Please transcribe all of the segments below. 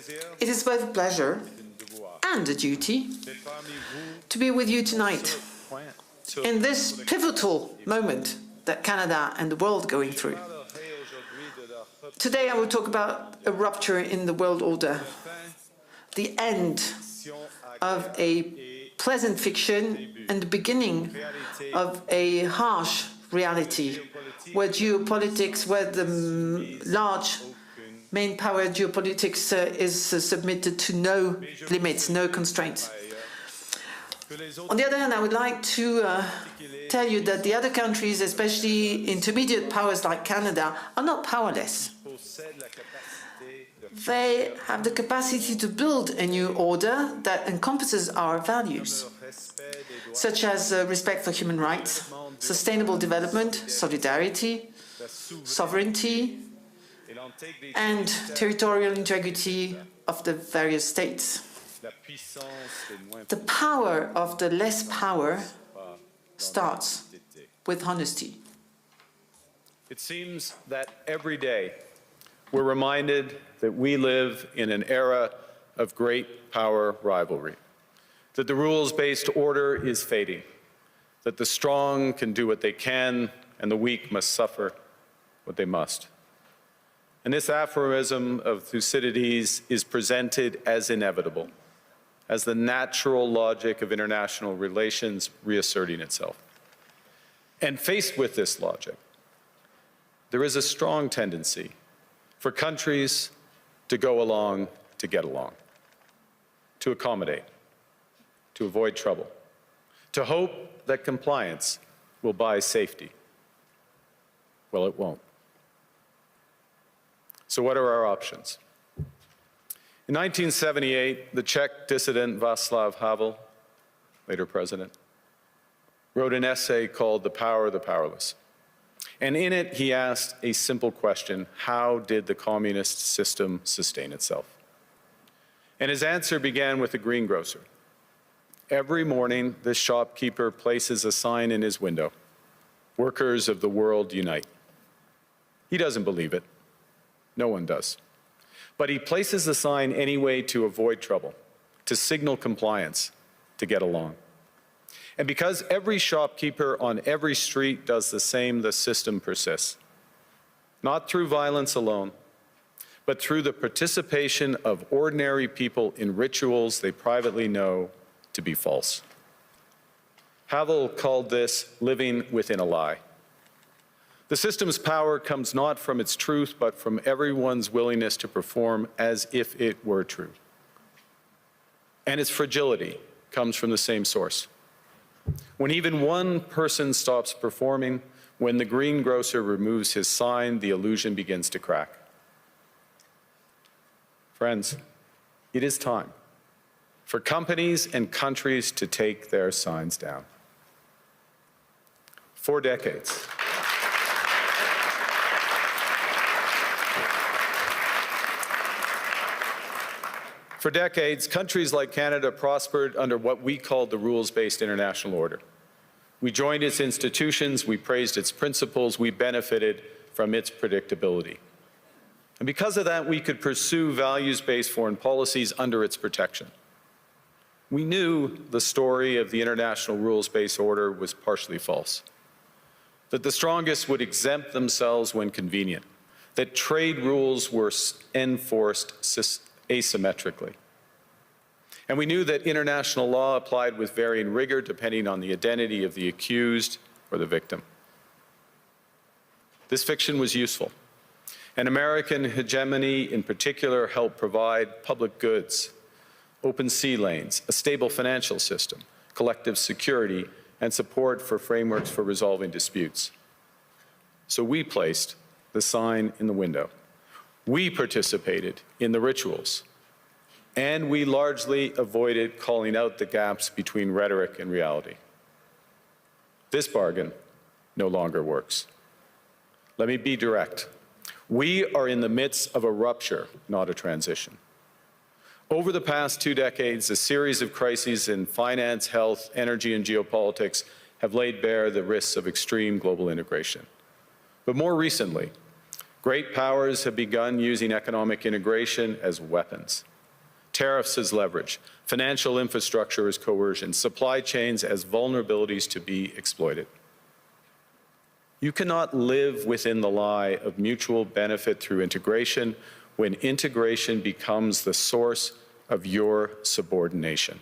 It is both a pleasure and a duty to be with you tonight in this pivotal moment that Canada and the world are going through. Today I will talk about a rupture in the world order, the end of a pleasant fiction and the beginning of a harsh reality, where geopolitics, where the large main power geopolitics is submitted to no limits, no constraints. On the other hand, I would like to tell you that the other countries, especially intermediate powers like Canada, are not powerless. They have the capacity to build a new order that encompasses our values, such as respect for human rights, sustainable development, solidarity, sovereignty, and territorial integrity of the various states. The power of the less power starts with honesty. It seems that every day we're reminded that we live in an era of great power rivalry, that the rules-based order is fading, that the strong can do what they can and the weak must suffer what they must. And this aphorism of Thucydides is presented as inevitable, as the natural logic of international relations reasserting itself. And faced with this logic, there is a strong tendency for countries to go along to get along, to accommodate, to avoid trouble, to hope that compliance will buy safety. Well, it won't. So what are our options? In 1978, the Czech dissident Václav Havel, later president, wrote an essay called The Power of the Powerless. And in it, he asked a simple question: how did the communist system sustain itself? And his answer began with a greengrocer. Every morning, this shopkeeper places a sign in his window: "Workers of the world unite." He doesn't believe it. No one does. But he places the sign anyway to avoid trouble, to signal compliance, to get along. And because every shopkeeper on every street does the same, the system persists. Not through violence alone, but through the participation of ordinary people in rituals they privately know to be false. Havel called this living within a lie. The system's power comes not from its truth, but from everyone's willingness to perform as if it were true. And its fragility comes from the same source. When even one person stops performing, when the greengrocer removes his sign, the illusion begins to crack. Friends, it is time for companies and countries to take their signs down. For decades, countries like Canada prospered under what we called the rules-based international order. We joined its institutions, we praised its principles, we benefited from its predictability. And because of that, we could pursue values-based foreign policies under its protection. We knew the story of the international rules-based order was partially false, that the strongest would exempt themselves when convenient, that trade rules were enforced asymmetrically. And we knew that international law applied with varying rigor depending on the identity of the accused or the victim. This fiction was useful, and American hegemony in particular helped provide public goods, open sea lanes, a stable financial system, collective security, and support for frameworks for resolving disputes. So we placed the sign in the window. We participated in the rituals, and we largely avoided calling out the gaps between rhetoric and reality. This bargain no longer works. Let me be direct. We are in the midst of a rupture, not a transition. Over the past 2 decades, a series of crises in finance, health, energy, and geopolitics have laid bare the risks of extreme global integration. But more recently, great powers have begun using economic integration as weapons, tariffs as leverage, financial infrastructure as coercion, supply chains as vulnerabilities to be exploited. You cannot live within the lie of mutual benefit through integration when integration becomes the source of your subordination.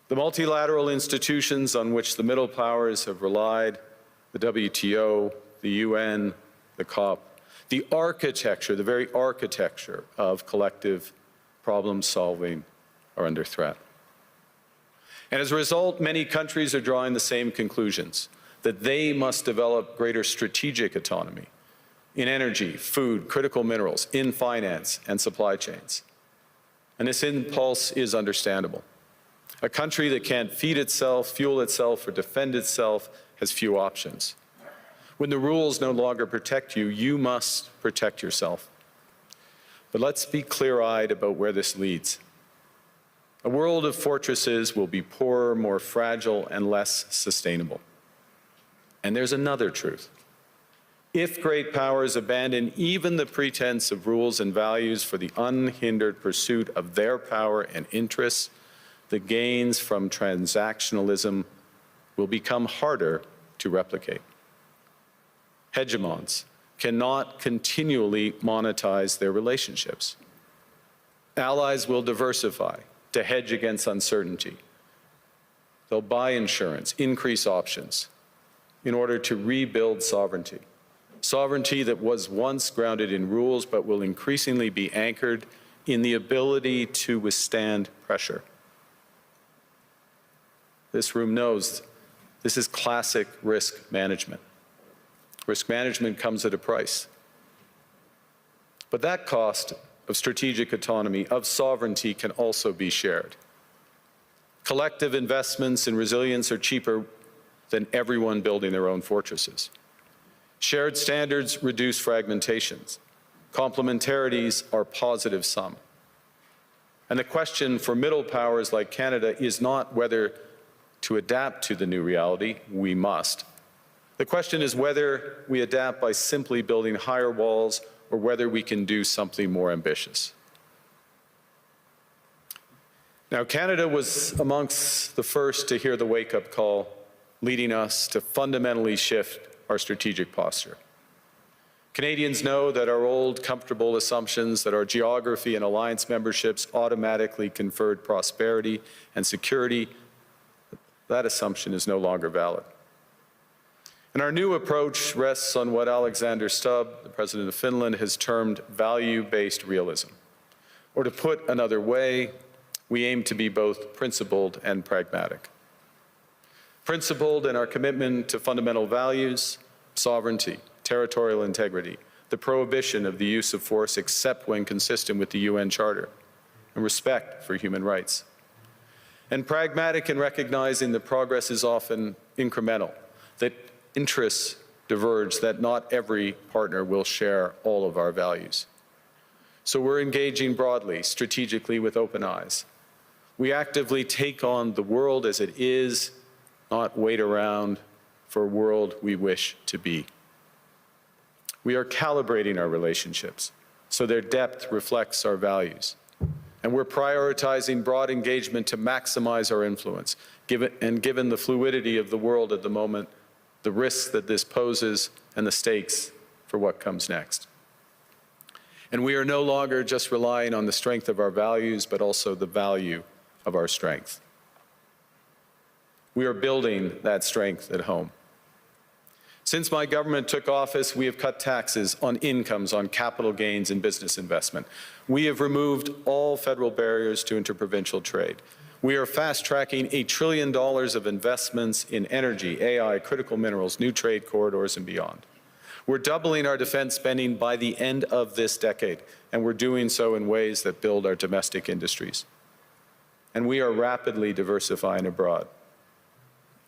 The multilateral institutions on which the middle powers have relied, the WTO, the UN, the COP, the architecture, the very architecture of collective problem solving are under threat. And as a result, many countries are drawing the same conclusions, that they must develop greater strategic autonomy in energy, food, critical minerals, in finance and supply chains. And this impulse is understandable. A country that can't feed itself, fuel itself, or defend itself has few options. When the rules no longer protect you, you must protect yourself. But let's be clear-eyed about where this leads. A world of fortresses will be poorer, more fragile, and less sustainable. And there's another truth. If great powers abandon even the pretense of rules and values for the unhindered pursuit of their power and interests, the gains from transactionalism will become harder to replicate. Hegemons cannot continually monetize their relationships. Allies will diversify to hedge against uncertainty. They'll buy insurance, increase options in order to rebuild sovereignty. Sovereignty that was once grounded in rules but will increasingly be anchored in the ability to withstand pressure. This room knows this is classic risk management. Risk management comes at a price. But that cost of strategic autonomy, of sovereignty, can also be shared. Collective investments in resilience are cheaper than everyone building their own fortresses. Shared standards reduce fragmentations. Complementarities are positive sum. And the question for middle powers like Canada is not whether to adapt to the new reality, we must. The question is whether we adapt by simply building higher walls or whether we can do something more ambitious. Now, Canada was amongst the first to hear the wake-up call, leading us to fundamentally shift our strategic posture. Canadians know that our old, comfortable assumptions that our geography and alliance memberships automatically conferred prosperity and security, that assumption is no longer valid. And our new approach rests on what Alexander Stubb, the President of Finland, has termed value-based realism. Or to put another way, we aim to be both principled and pragmatic. Principled in our commitment to fundamental values, sovereignty, territorial integrity, the prohibition of the use of force except when consistent with the UN Charter, and respect for human rights. And pragmatic in recognizing that progress is often incremental, that interests diverge, that not every partner will share all of our values. So we're engaging broadly, strategically, with open eyes. We actively take on the world as it is, not wait around for a world we wish to be. We are calibrating our relationships so their depth reflects our values. And we're prioritizing broad engagement to maximize our influence, given the fluidity of the world at the moment, the risks that this poses, and the stakes for what comes next. And we are no longer just relying on the strength of our values, but also the value of our strength. We are building that strength at home. Since my government took office, we have cut taxes on incomes, on capital gains, and business investment. We have removed all federal barriers to interprovincial trade. We are fast-tracking $1 trillion of investments in energy, AI, critical minerals, new trade corridors, and beyond. We're doubling our defense spending by the end of this decade, and we're doing so in ways that build our domestic industries. And we are rapidly diversifying abroad.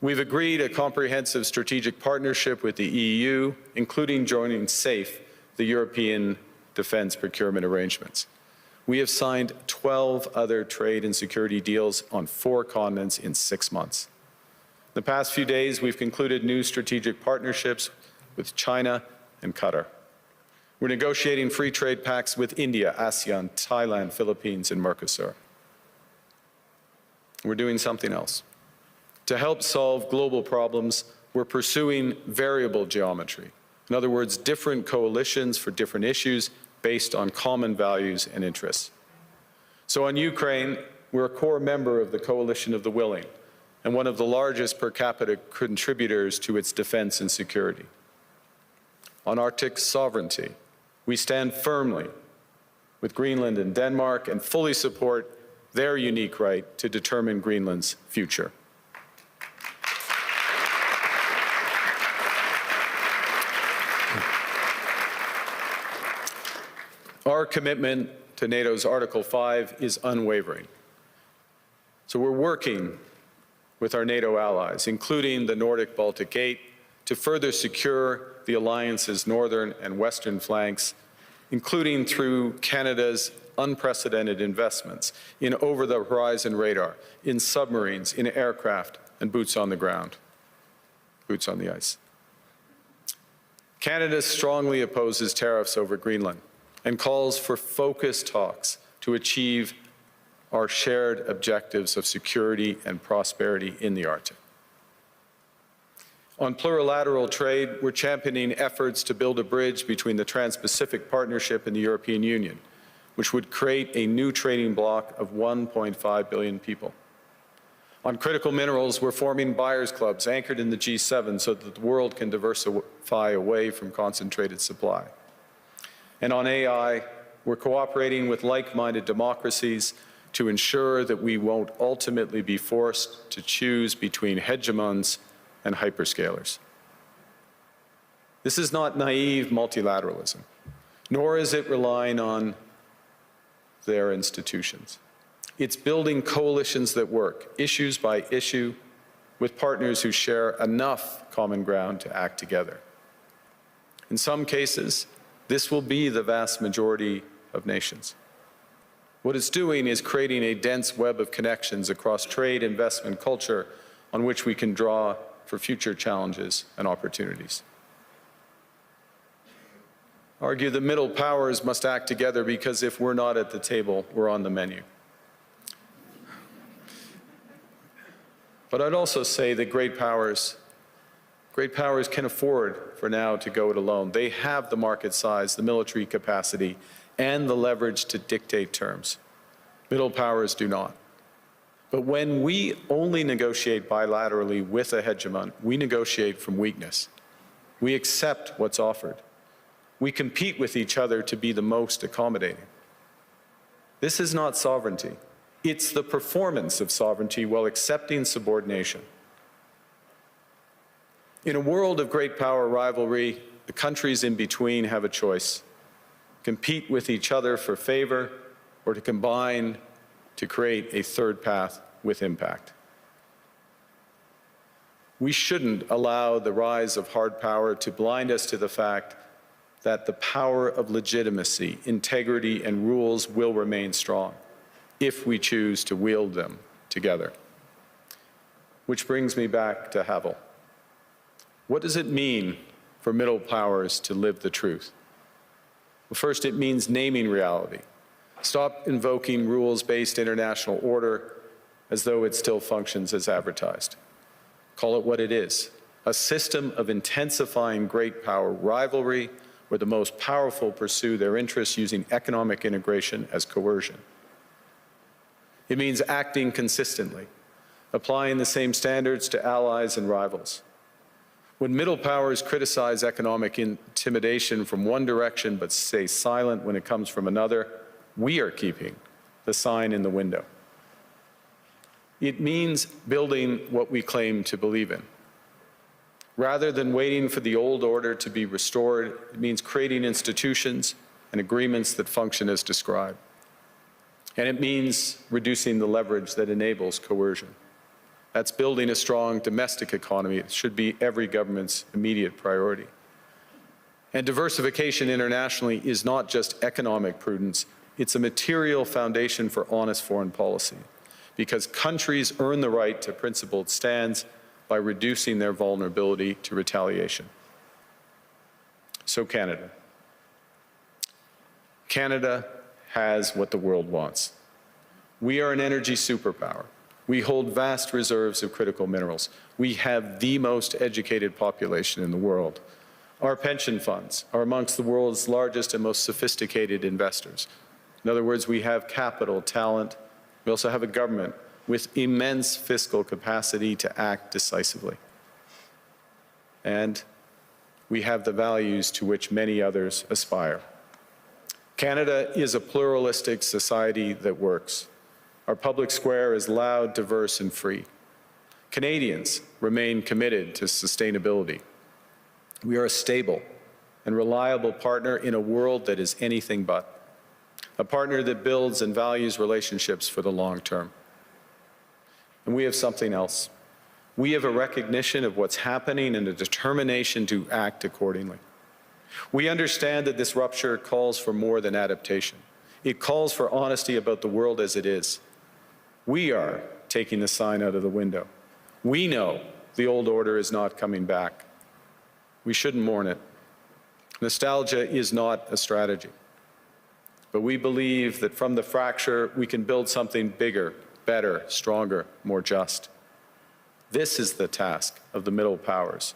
We've agreed a comprehensive strategic partnership with the EU, including joining SAFE, the European Defence Procurement Arrangements. We have signed 12 other trade and security deals on 4 continents in 6 months. In the past few days, we've concluded new strategic partnerships with China and Qatar. We're negotiating free trade pacts with India, ASEAN, Thailand, Philippines, and Mercosur. We're doing something else. To help solve global problems, we're pursuing variable geometry. In other words, different coalitions for different issues based on common values and interests. So on Ukraine, we're a core member of the Coalition of the Willing and one of the largest per capita contributors to its defense and security. On Arctic sovereignty, we stand firmly with Greenland and Denmark and fully support their unique right to determine Greenland's future. Our commitment to NATO's Article 5 is unwavering. So we're working with our NATO allies, including the Nordic-Baltic Gate, to further secure the alliance's northern and western flanks, including through Canada's unprecedented investments in over-the-horizon radar, in submarines, in aircraft, and boots on the ground, boots on the ice. Canada strongly opposes tariffs over Greenland and calls for focused talks to achieve our shared objectives of security and prosperity in the Arctic. On plurilateral trade, we're championing efforts to build a bridge between the Trans-Pacific Partnership and the European Union, which would create a new trading bloc of 1.5 billion people. On critical minerals, we're forming buyers' clubs anchored in the G7 so that the world can diversify away from concentrated supply. And on AI, we're cooperating with like-minded democracies to ensure that we won't ultimately be forced to choose between hegemons and hyperscalers. This is not naive multilateralism, nor is it relying on their institutions. It's building coalitions that work, issues by issue, with partners who share enough common ground to act together. In some cases, this will be the vast majority of nations. What it's doing is creating a dense web of connections across trade, investment, culture, on which we can draw for future challenges and opportunities. Argue the middle powers must act together because if we're not at the table, we're on the menu. But I'd also say that great powers can afford for now to go it alone. They have the market size, the military capacity, and the leverage to dictate terms. Middle powers do not. But when we only negotiate bilaterally with a hegemon, we negotiate from weakness. We accept what's offered. We compete with each other to be the most accommodating. This is not sovereignty. It's the performance of sovereignty while accepting subordination. In a world of great power rivalry, the countries in between have a choice: compete with each other for favor, or to combine to create a third path with impact. We shouldn't allow the rise of hard power to blind us to the fact that the power of legitimacy, integrity, and rules will remain strong if we choose to wield them together. Which brings me back to Havel. What does it mean for middle powers to live the truth? Well, first, it means naming reality. Stop invoking rules-based international order as though it still functions as advertised. Call it what it is: a system of intensifying great power rivalry where the most powerful pursue their interests using economic integration as coercion. It means acting consistently, applying the same standards to allies and rivals. When middle powers criticize economic intimidation from one direction but stay silent when it comes from another, we are keeping the sign in the window. It means building what we claim to believe in. Rather than waiting for the old order to be restored, it means creating institutions and agreements that function as described. And it means reducing the leverage that enables coercion. That's building a strong domestic economy. It should be every government's immediate priority. And diversification internationally is not just economic prudence, it's a material foundation for honest foreign policy, because countries earn the right to principled stands by reducing their vulnerability to retaliation. So Canada. Canada has what the world wants. We are an energy superpower. We hold vast reserves of critical minerals. We have the most educated population in the world. Our pension funds are amongst the world's largest and most sophisticated investors. In other words, we have capital, talent. We also have a government with immense fiscal capacity to act decisively. And we have the values to which many others aspire. Canada is a pluralistic society that works. Our public square is loud, diverse, and free. Canadians remain committed to sustainability. We are a stable and reliable partner in a world that is anything but. A partner that builds and values relationships for the long term. And we have something else. We have a recognition of what's happening and a determination to act accordingly. We understand that this rupture calls for more than adaptation. It calls for honesty about the world as it is. We are taking the sign out of the window. We know the old order is not coming back. We shouldn't mourn it. Nostalgia is not a strategy. But we believe that from the fracture, we can build something bigger, better, stronger, more just. This is the task of the middle powers.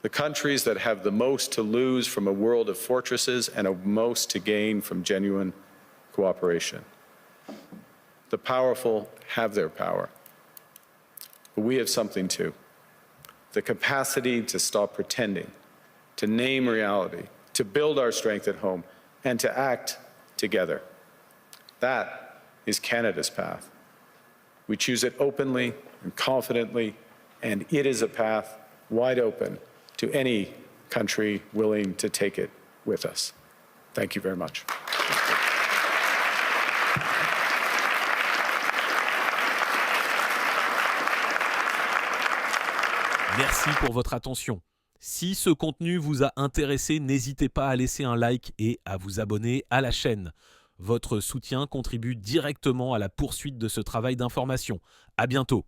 The countries that have the most to lose from a world of fortresses and the most to gain from genuine cooperation. The powerful have their power. But we have something too. The capacity to stop pretending, to name reality, to build our strength at home, and to act together. That is Canada's path. We choose it openly and confidently, and it is a path wide open to any country willing to take it with us. Thank you very much. Merci pour votre attention. Si ce contenu vous a intéressé, n'hésitez pas à laisser un like et à vous abonner à la chaîne. Votre soutien contribue directement à la poursuite de ce travail d'information. À bientôt.